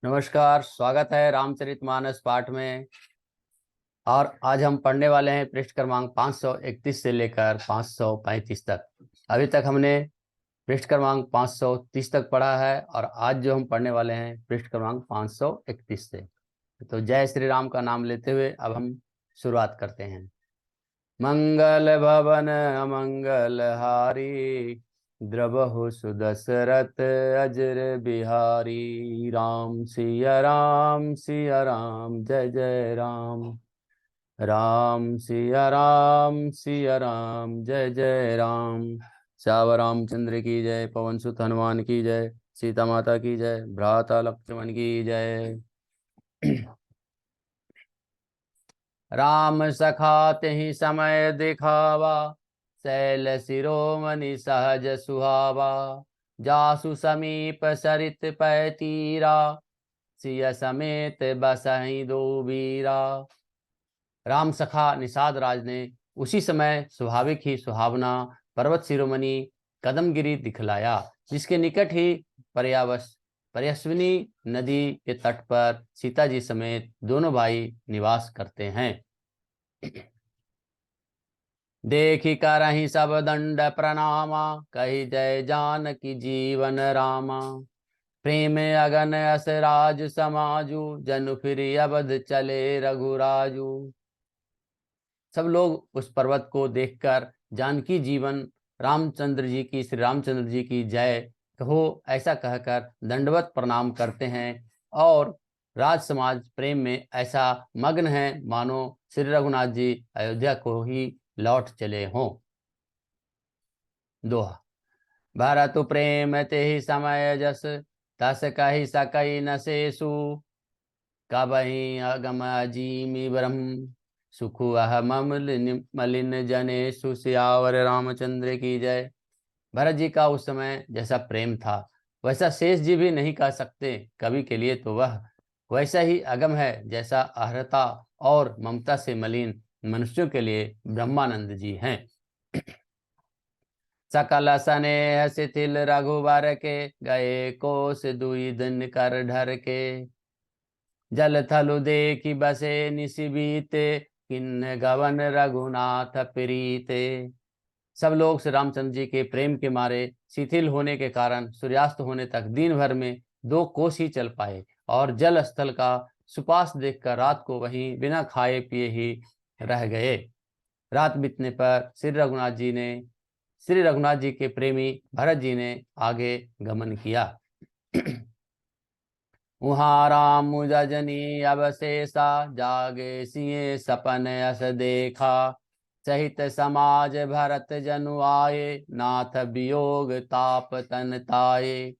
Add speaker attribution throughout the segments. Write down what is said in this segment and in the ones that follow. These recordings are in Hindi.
Speaker 1: नमस्कार, स्वागत है रामचरितमानस पाठ में। और आज हम पढ़ने वाले हैं पृष्ठ क्रमांक 531 से लेकर 535 तक। अभी तक हमने पृष्ठ क्रमांक 530 तक पढ़ा है और आज जो हम पढ़ने वाले हैं पृष्ठ क्रमांक 531 से। तो जय श्री राम का नाम लेते हुए अब हम शुरुआत करते हैं। मंगल भवन अमंगल हारी, द्रवहु सुदशरथ अजर बिहारी। राम सिया राम जय जय राम। राम सिया राम जय जय राम। श्याम रामचंद्र की जय। पवन सुत हनुमान की जय। सीता माता की जय। भ्राता लक्ष्मण की जय। राम सखा ही समय दिखावा, शैल शिरोमणि सहज सुहावा। जासु समीप सरित पै तीरा, सिय समेत बसहि दो बीरा। राम सखा निषाद राज ने उसी समय स्वाभाविक ही सुहावना पर्वत शिरोमणि कदमगिरी दिखलाया, जिसके निकट ही पर्यस्विनी नदी के तट पर सीता जी समेत दोनों भाई निवास करते हैं। देखी करहि सब दंड प्रणामा, कही जय जानकी जीवन रामा। प्रेम अगन अस राज समाजू, जनु फिर अवध चले रघुराजू। सब लोग उस पर्वत को देखकर जानकी जीवन श्री रामचंद्र जी की जय कहो ऐसा कहकर दंडवत प्रणाम करते हैं और राज समाज प्रेम में ऐसा मग्न है मानो श्री रघुनाथ जी अयोध्या को ही लौट चले हों। दोहा। भरतु प्रेम ते ही समय जस, तस कहि सकई न सेसु। कबहि अगम अजीमि ब्रह्म, सुखु अह मलिन जनेषु। सियावर रामचंद्र की जय। भरत जी का उस समय जैसा प्रेम था वैसा शेष जी भी नहीं कह सकते। कवि के लिए तो वह वैसा ही अगम है जैसा अहरता और ममता से मलिन मनुष्यों के लिए ब्रह्मानंद जी हैं। सकल स्नेह शिथिल रघुवर के, गए कोस दुई दिन कर ढर के। जल थलु देखी बसे निशिबीते, किन्न गवन रघुनाथ प्रीते। सब लोग श्री रामचंद्र जी के प्रेम के मारे शिथिल होने के कारण सूर्यास्त होने तक दिन भर में 2 कोस ही चल पाए और जल स्थल का सुपास देखकर रात को वहीं बिना खाए पिए ही रह गए। रात बीतने पर श्री रघुनाथ जी के प्रेमी भरत जी ने आगे गमन किया। उहाँ राम जजनी अवशेषा, जागे सिए सपन अस देखा। सहित समाज भरत जनु आए, नाथ वियोग ताप तन ताये।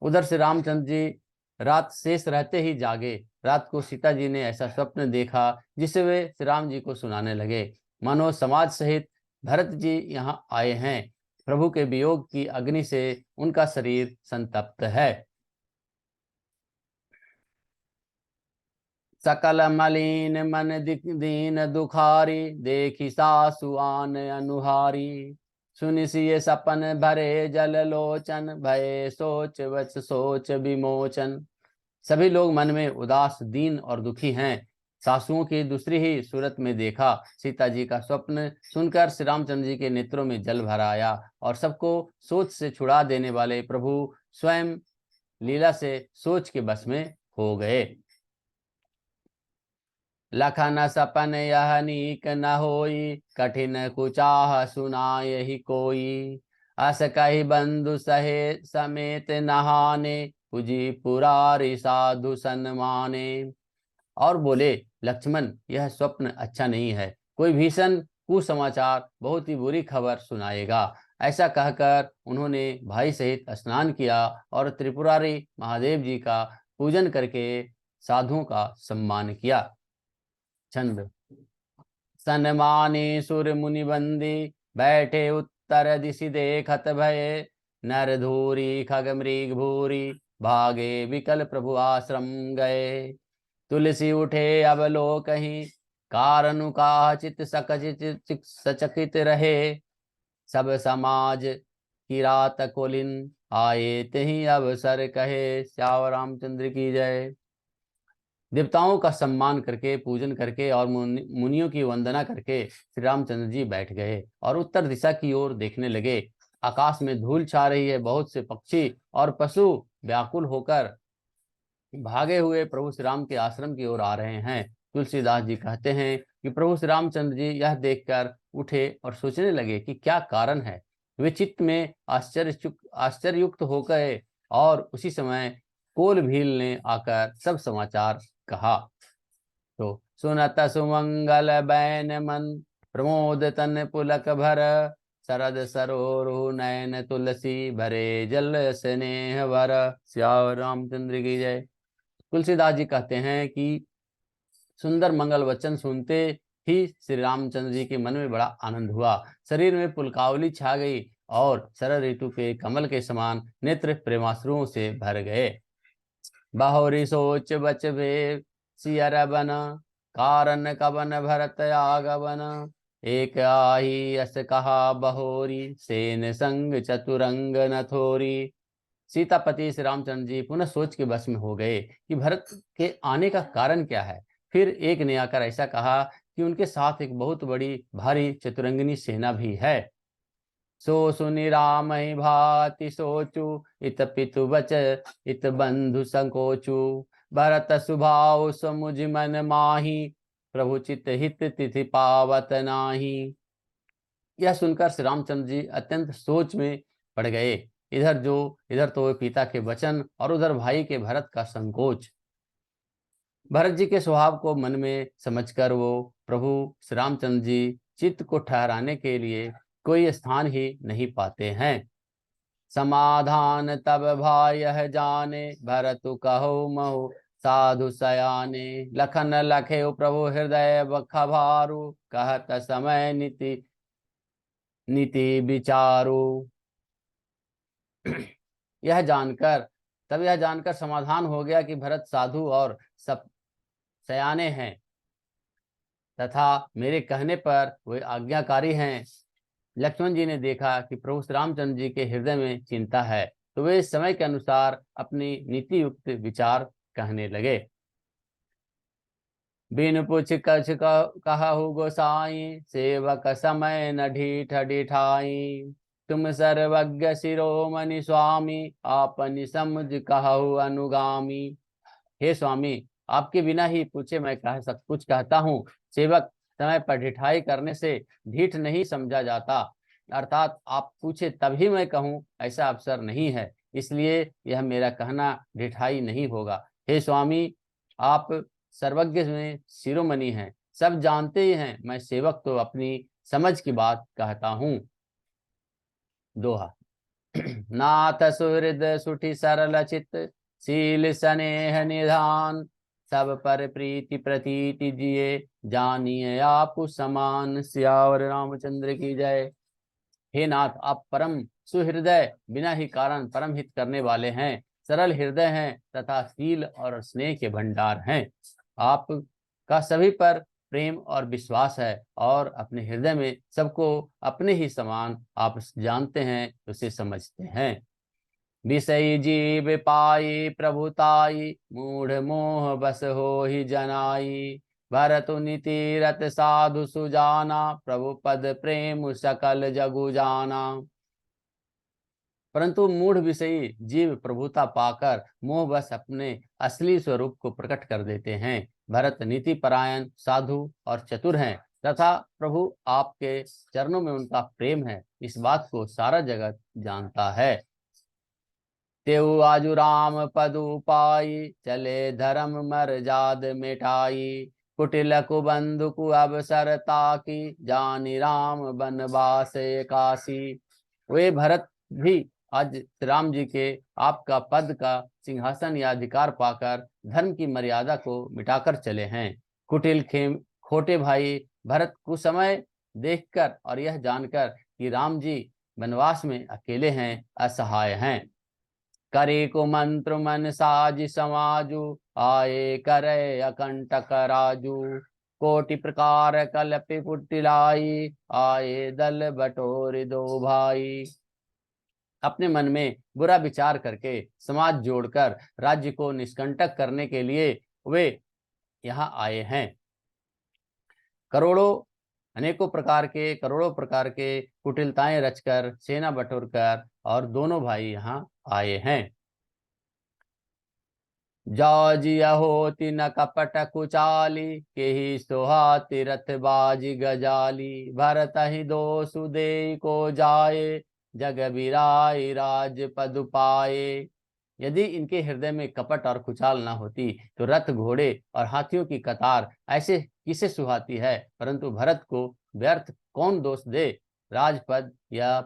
Speaker 1: उधर से रामचंद्र जी रात शेष रहते ही जागे। रात को सीता जी ने ऐसा स्वप्न देखा जिसे वे श्री राम जी को सुनाने लगे। मानो समाज सहित भरत जी यहाँ आए हैं। प्रभु के वियोग की अग्नि से उनका शरीर संतप्त है। सकल मलिन मन दीन दुखारी, देखी सासु आन अनुहारी। सुनि सिय सपन भरे जल लोचन, भये सोच वच सोच विमोचन। सभी लोग मन में उदास दीन और दुखी हैं। सासुओं की दूसरी ही सूरत में देखा। सीता जी का स्वप्न सुनकर श्री रामचंद्र जी के नेत्रों में जल भर आया और सबको सोच से छुड़ा देने वाले प्रभु स्वयं लीला से सोच के बस में हो गए। लखन सपन यह नीक न होई, कठिन कुचाह सुनाय ही कोई। अस कही बंधु सहे समेत नहाने, पुजी पुरारी साधु सन्माने। और बोले, लक्ष्मण यह स्वप्न अच्छा नहीं है, कोई भीषण कुसमाचार बहुत ही बुरी खबर सुनाएगा। ऐसा कहकर उन्होंने भाई सहित स्नान किया और त्रिपुरारी महादेव जी का पूजन करके साधुओं का सम्मान किया। छंद। सन्मानी सुर मुनि बंदी, बैठे उत्तर दिशि देखत भये। नर धूरी खग मृग भूरी, भागे विकल प्रभु आश्रम गए। तुलसी उठे अब लोकहि, कारनु का चित सचकित रहे। सब समाज की रात कोलिन, आए तेहि अवसर कहे, श्यावर रामचंद्र की जय। देवताओं का सम्मान करके, पूजन करके और मुनियों की वंदना करके श्री रामचंद्र जी बैठ गए और उत्तर दिशा की ओर देखने लगे। आकाश में धूल छा रही है, बहुत से पक्षी और पशु व्याकुल होकर भागे हुए प्रभु श्री राम के आश्रम की ओर आ रहे हैं। तुलसीदास जी कहते हैं कि प्रभु श्री रामचंद्र जी यह देखकर उठे और सोचने लगे कि क्या कारण है। वे चित्त में आश्चर्ययुक्त हो गए और उसी समय कोल भील ने आकर सब समाचार कहा। तो सुनत सुमंगल बैन मन, प्रमोद तन पुलक भर, शरद सरोरु नयन तुलसी भरे, जल स्नेह वर। श्याम रामचंद्र की जय। तुलसीदास जी कहते हैं कि सुंदर मंगल वचन सुनते ही श्री रामचंद्र जी के मन में बड़ा आनंद हुआ। शरीर में पुलकावली छा गई और शरद ऋतु के कमल के समान नेत्र प्रेमाश्रुओं से भर गए। बाहुरी सोच बच भे सियर बन, कारण कवन भरत आगवन, एक आही अस कहा बहोरी, सेन संग चतुरंग नथोरी। सीतापति श्री रामचंद्र जी पुनः सोच के बस में हो गए कि भरत के आने का कारण क्या है। फिर एक ने आकर ऐसा कहा कि उनके साथ एक बहुत बड़ी भारी चतुरंगिनी सेना भी है। सो सुनि राम ही भाति सोचु, इत पितु बच इत बंधु संकोचु, भरत सुभाव समुझ मन माही, प्रभु चित हित तिथि पावत नाही। यह सुनकर श्री रामचंद्र जी अत्यंत सोच में पड़ गए। इधर तो पिता के वचन और उधर भाई के भरत का संकोच। भरत जी के स्वभाव को मन में समझकर वो प्रभु श्री रामचंद्र जी चित्त को ठहराने के लिए कोई स्थान ही नहीं पाते हैं। समाधान तब भाई यह जाने, भरतु कहो महु साधु सयाने, लखन लखे प्रभु हृदय बखभारु, कहत समय नीति नीति विचारू। यह जानकर समाधान हो गया कि भरत साधु और सब सयाने हैं तथा मेरे कहने पर वे आज्ञाकारी हैं। लक्ष्मण जी ने देखा कि प्रभु श्री रामचंद्र जी के हृदय में चिंता है, तो वे समय के अनुसार अपनी नीति युक्त विचार कहने लगे। बिन पूछ कछ कहु गोसाई, सेवक समय न ढीठ डिठाई, तुम सर्वज्ञ शिरोमणि स्वामी, आपनि समुझ कहु अनुगामी। हे स्वामी, आपके बिना ही पूछे मैं कह सब कुछ कहता हूँ। सेवक समय पर ढिठाई करने से ढीठ नहीं समझा जाता, अर्थात आप पूछे तभी मैं कहूँ ऐसा अवसर नहीं है, इसलिए यह मेरा कहना ढिठाई नहीं होगा। हे स्वामी, आप सर्वज्ञ में शिरोमणि हैं, सब जानते ही हैं, मैं सेवक तो अपनी समझ की बात कहता हूँ। दोहा। नाथ सुहृद सुठी सरल चित, शील स्नेह निधान, सब पर प्रीति प्रतीति जिए, जानिए आप समान। सियावर रामचंद्र की जय। हे नाथ, आप परम सुहृदय, बिना ही कारण परम हित करने वाले हैं, सरल हृदय हैं तथा शील और स्नेह के भंडार हैं। आप का सभी पर प्रेम और विश्वास है और अपने हृदय में सबको अपने ही समान आप जानते हैं, उसे समझते हैं। विषय जीव पाई प्रभुताई, मूढ़ मोह बस हो ही जनाई, भरतु नीति रत साधु सुजाना, प्रभु पद प्रेम सकल जगु जाना। परंतु मूढ़ विषयी जीव प्रभुता पाकर मोह बस अपने असली स्वरूप को प्रकट कर देते हैं। भरत नीति परायण, साधु और चतुर हैं तथा प्रभु आपके चरणों में उनका प्रेम है, इस बात को सारा जगत जानता है। तेऊ आजु राम पदु पाई, चले धर्म मर जाद मिटाई, कुटिल कुबंधु कु अवसर ताकी, जानी राम बनवास काशी। वे भरत भी आज राम जी के आपका पद का सिंहासन या अधिकार पाकर धर्म की मर्यादा को मिटाकर चले हैं। कुटिल खेम खोटे भाई भरत कुसमय देखकर और यह जानकर कि राम जी वनवास में अकेले हैं, असहाय हैं। करे को मंत्र मन साज समाजु, आए करे अकंटक राजू, कोटि प्रकार कल्पि कुटिलाई, आए दल बटोर दो भाई। अपने मन में बुरा विचार करके समाज जोड़कर राज्य को निष्कंटक करने के लिए वे यहाँ आए हैं। करोड़ों प्रकार के कुटिलताएं रचकर, सेना बटोरकर और दोनों भाई यहाँ आए हैं। जाजिया होती न कपट कुचाली, के ही सोहाती रथ बाजी गजाली, भरत ही दो सुदे को जाए, जग बिराई राज पद पाए। यदि इनके हृदय में कपट और कुचाल न होती तो रथ, घोड़े और हाथियों की कतार ऐसे किसे सुहाती है। परंतु भरत को व्यर्थ कौन दोष दे। राजपद या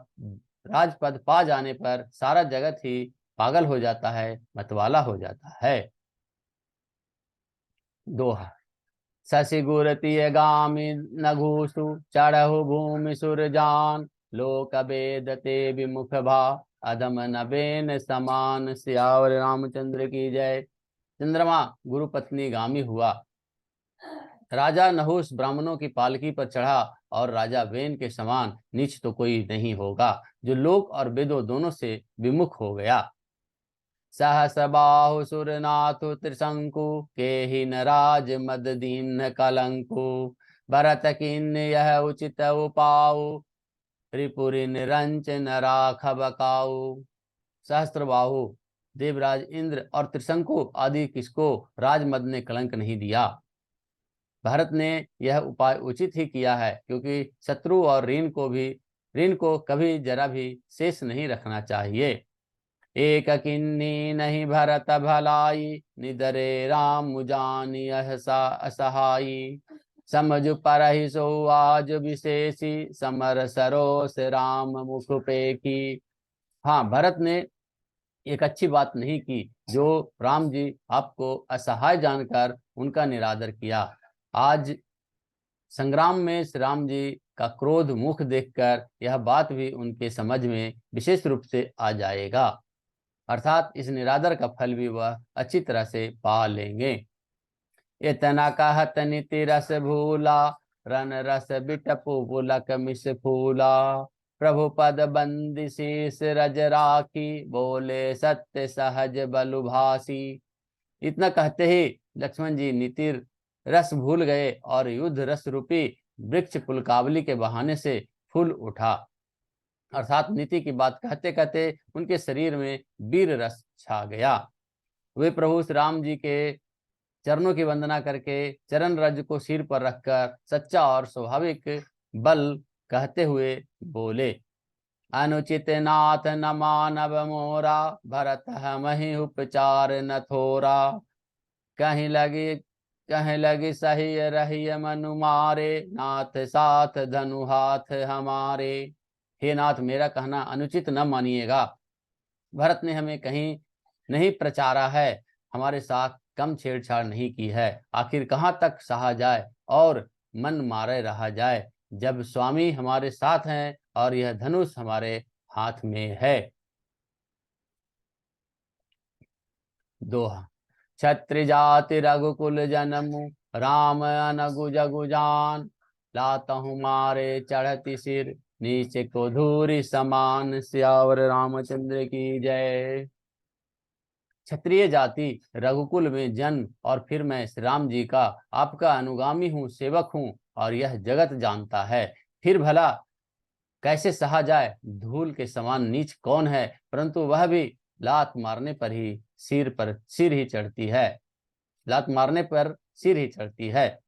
Speaker 1: राजपद पा जाने पर सारा जगत ही पागल हो जाता है, मतवाला हो जाता है। दोहा। शशि गुरती गामी नघुसु, चढ़हु भूमि सुरजान, लोक वेद ते विमुख भा, अधम नबेन समान। सियावर रामचंद्र की जय। चंद्रमा गुरु पत्नी गामी हुआ, राजा नहुस ब्राह्मणों की पालकी पर चढ़ा, और राजा वेन के समान नीच तो कोई नहीं होगा, जो लोक और वेदों दोनों से विमुख हो गया। सहस बाहु सुरनाथु त्रिशंकु, के ही न राज मद दीन कलंकु, भरत किन यह उचित उपाऊ, त्रिपुरी निरंच न राखब काऊ। सहस्त्र बाहु देवराज इंद्र और त्रिशंकु आदि किसको राजमद ने कलंक नहीं दिया। भारत ने यह उपाय उचित ही किया है, क्योंकि शत्रु और ऋण को कभी जरा भी शेष नहीं रखना चाहिए। एक किन्नी नहीं भरत भलाई, निदरे राम मुजानी असहाई, समझ पर ही सो आज विशेषी, समर सरोस राम मुख पे की। हाँ, भरत ने एक अच्छी बात नहीं की, जो राम जी आपको असहाय जानकर उनका निरादर किया। आज संग्राम में श्री राम जी का क्रोध मुख देखकर यह बात भी उनके समझ में विशेष रूप से आ जाएगा, अर्थात इस निरादर का फल भी वह अच्छी तरह से पा लेंगे। इतना कहत नीति रस भूला, रन रस बिटपु पुलक मिस फूला, प्रभु पद बंदी शीस रज राखी, बोले सत्य सहज बलु भासी। इतना कहते ही लक्ष्मण जी नीति रस भूल गए और युद्ध रस रूपी वृक्ष पुलकावली के बहाने से फूल उठा, अर्थात नीति की बात कहते कहते उनके शरीर में वीर रस छा गया। वे प्रभु श्री राम जी के चरणों की वंदना करके चरण रज को सिर पर रखकर सच्चा और स्वाभाविक बल कहते हुए बोले, अनुचित नाथ न मानव मोरा, भरत हमहि उपचार न थोरा, कहीं लगी सही रही मनु मारे, नाथ साथ धनु हाथ हमारे। हे नाथ, मेरा कहना अनुचित न मानिएगा। भरत ने हमें कहीं नहीं प्रचारा है, हमारे साथ कम छेड़छाड़ नहीं की है। आखिर कहाँ तक सहा जाए और मन मारे रहा जाए, जब स्वामी हमारे साथ हैं और यह धनुष हमारे हाथ में है। दोहा। क्षत्रि जाति रघुकुल जन्मु, राम अनगु जगु जान, लातहु मारे चढ़ती सिर, नीचे को धूरी समान। सियावर रामचंद्र की जय। क्षत्रिय जाति रघुकुल में जन्म, और फिर मैं श्री राम जी का आपका अनुगामी हूँ, सेवक हूँ, और यह जगत जानता है। फिर भला कैसे सहा जाए। धूल के समान नीच कौन है, परंतु वह भी लात मारने पर ही सिर ही चढ़ती है। लात मारने पर सिर ही चढ़ती है।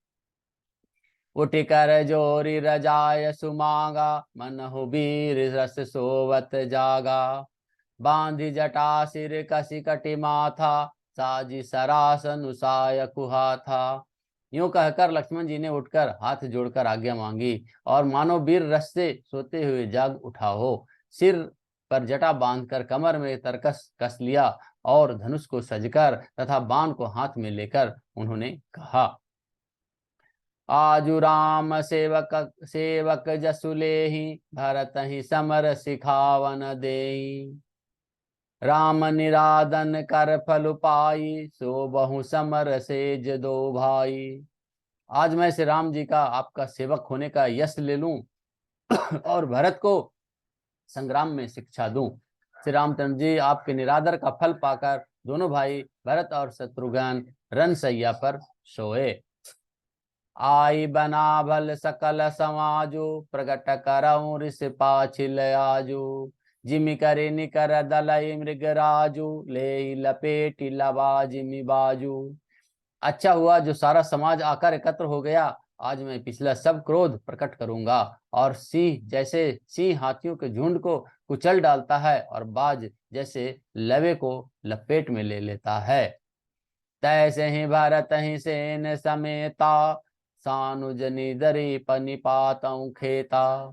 Speaker 1: उठ कर जोरी रजाय सुमांगा, मन हो वीर रस सोवत जागा, बांधी जटा सिर कसी कटि माथा, साजी सरास नुसाय कुहा था। यूं कहकर लक्ष्मण जी ने उठकर हाथ जोड़कर आज्ञा मांगी, और मानो वीर रस से सोते हुए जाग उठा हो। सिर पर जटा बांधकर कमर में तरकस कस लिया, और धनुष को सजकर तथा बाण को हाथ में लेकर उन्होंने कहा, आजु राम सेवक जसुलेहि, भरत ही समर सिखावन देई, राम निरादन कर फल पाई, सो बहु समर सेज दो भाई। आज मैं श्री राम जी का आपका सेवक होने का यश ले लूं और भरत को संग्राम में शिक्षा दूं। श्री रामचंद्र जी आपके निरादर का फल पाकर दोनों भाई भरत और शत्रुघ्न रनसैया पर सोए। आई बना भल सकल समाजो, प्रगट करऊं ऋष पाछिल आजू। जिमि करे निकर दलई मृगराजू, ले लपेटी लबा जिमि बाजू। अच्छा हुआ जो सारा समाज आकर एकत्र हो गया। आज मैं पिछला सब क्रोध प्रकट करूंगा। और सिंह हाथियों के झुंड को कुचल डालता है और बाज जैसे लवे को लपेट में ले लेता है। तैसे ही भरत ही सेन समेता, सानुज निदरी पनिपातऊ खेता।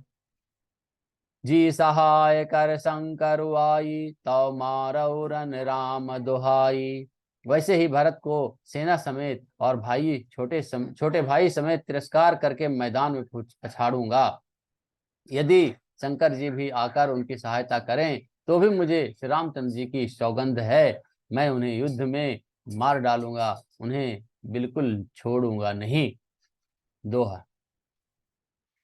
Speaker 1: जी सहाय कर शंकर आई, तो मारऊ रन राम दुहाई। वैसे ही भरत को सेना समेत और छोटे भाई समेत तिरस्कार करके मैदान में पछाड़ूंगा। यदि शंकर जी भी आकर उनकी सहायता करें तो भी मुझे श्री रामचंद्र जी की सौगंध है, मैं उन्हें युद्ध में मार डालूंगा, उन्हें बिल्कुल छोड़ूंगा नहीं। दोहा।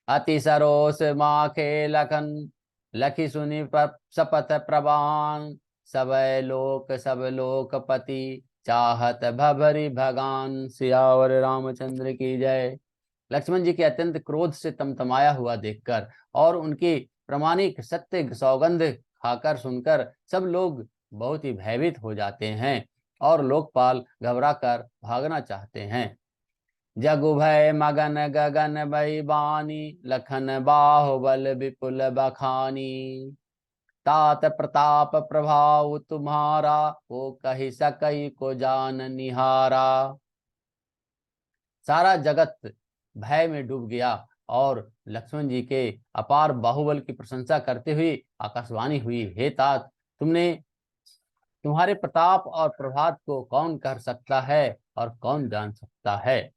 Speaker 1: अति सरोस माखे लखन, लखी सुनी सपथ प्रवान। सब लोकपति, चाहत भभरी भगान। सियावर रामचंद्र की जय। लक्ष्मण जी के अत्यंत क्रोध से तमतमाया हुआ देखकर और उनकी प्रामाणिक सत्य सौगंध खाकर सुनकर सब लोग बहुत ही भयभीत हो जाते हैं और लोकपाल घबराकर भागना चाहते हैं। जगु भय मगन गगन भई बानी, लखन बाहुबल विपुल बखानी। तात प्रताप प्रभाव तुम्हारा, वो कही सकई को जान निहारा। सारा जगत भय में डूब गया और लक्ष्मण जी के अपार बाहुबल की प्रशंसा करते हुए आकाशवाणी हुई, हे तात, तुम्हारे प्रताप और प्रभात को कौन कर सकता है और कौन जान सकता है।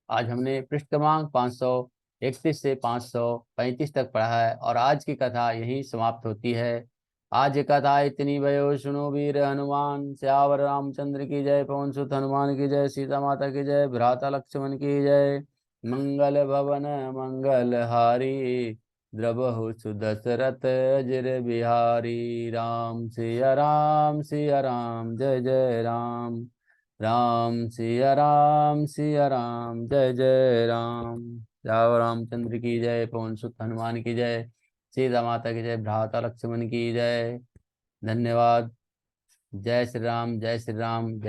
Speaker 1: आज हमने पृष्ठ क्रमांक 531 से 535 तक पढ़ा है और आज की कथा यही समाप्त होती है। आज की कथा इतनी भयो सुनो वीर हनुमान, श्यावर रामचंद्र की जय, पवन सुत हनुमान की जय, सीता माता की जय, भ्राता लक्ष्मण की जय। मंगल भवन मंगल हारी, द्रवहु सुदशरथ अजर बिहारी। सिया राम जय जय राम। सिया राम जय जय राम। राव रामचंद्र की जय, पवन सुत हनुमान की जय, सीता माता की जय, भ्राता लक्ष्मण की जय। धन्यवाद। जय श्री राम, जय श्री राम, जय